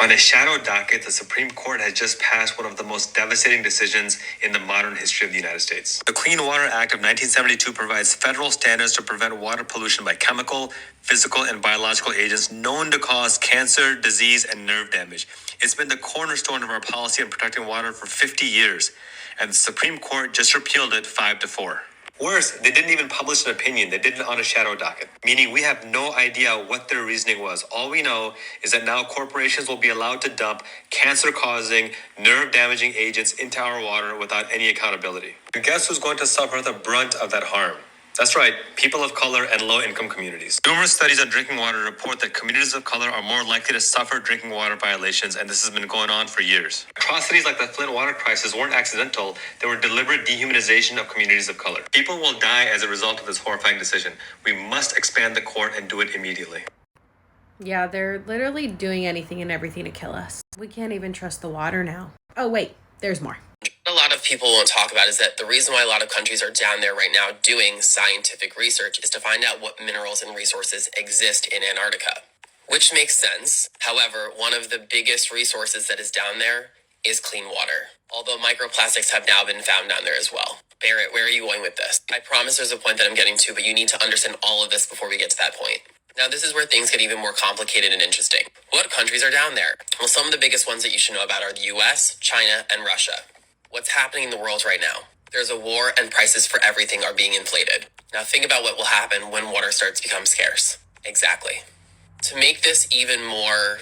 On a shadow docket, the Supreme Court has just passed one of the most devastating decisions in the modern history of the United States. The Clean Water Act of 1972 provides federal standards to prevent water pollution by chemical, physical, and biological agents known to cause cancer, disease, and nerve damage. It's been the cornerstone of our policy on protecting water for 50 years, and the Supreme Court just repealed it 5-4. Worse, they didn't even publish an opinion. They did it on a shadow docket, meaning we have no idea what their reasoning was. All we know is that now corporations will be allowed to dump cancer-causing, nerve-damaging agents into our water without any accountability. And guess who's going to suffer the brunt of that harm? That's right, people of color and low-income communities. Numerous studies on drinking water report that communities of color are more likely to suffer drinking water violations, and this has been going on for years. Atrocities like the Flint water crisis weren't accidental. They were deliberate dehumanization of communities of color. People will die as a result of this horrifying decision. We must expand the court and do it immediately. Yeah, they're literally doing anything and everything to kill us. We can't even trust the water now. Oh, wait, there's more. A lot of people won't talk about is that the reason why a lot of countries are down there right now doing scientific research is to find out what minerals and resources exist in Antarctica, which makes sense. However, one of the biggest resources that is down there is clean water, although microplastics have now been found down there as well. Barrett, where are you going with this? I promise there's a point that I'm getting to, but you need to understand all of this before we get to that point. Now, this is where things get even more complicated and interesting. What countries are down there? Well, some of the biggest ones that you should know about are the US, China, and Russia. What's happening in the world right now? There's a war and prices for everything are being inflated. Now think about what will happen when water starts to become scarce. Exactly. To make this even more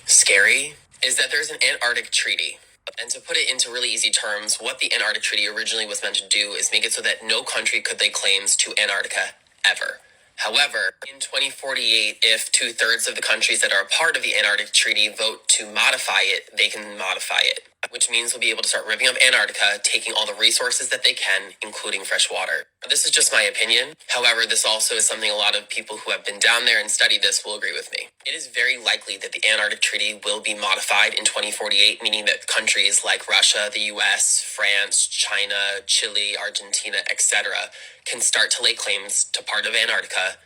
scary is that there's an Antarctic Treaty. And to put it into really easy terms, what the Antarctic Treaty originally was meant to do is make it so that no country could lay claims to Antarctica ever. However, in 2048, if 2/3 of the countries that are a part of the Antarctic Treaty vote to modify it, they can modify it, which means we'll be able to start ripping up Antarctica, taking all the resources that they can, including fresh water. This is just my opinion. However, this also is something a lot of people who have been down there and studied this will agree with me. It is very likely that the Antarctic Treaty will be modified in 2048, meaning that countries like Russia, the US, France, China, Chile, Argentina, etc. can start to lay claims to part of Antarctica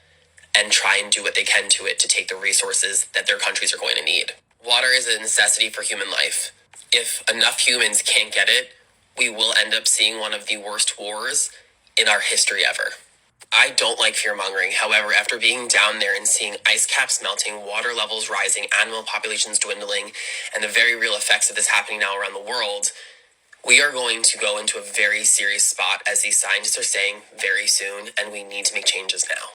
and try and do what they can to it to take the resources that their countries are going to need. Water is a necessity for human life. If enough humans can't get it, we will end up seeing one of the worst wars in our history ever. I don't like fear-mongering. However, after being down there and seeing ice caps melting, water levels rising, animal populations dwindling, and the very real effects of this happening now around the world, we are going to go into a very serious spot, as these scientists are saying, very soon, and we need to make changes now.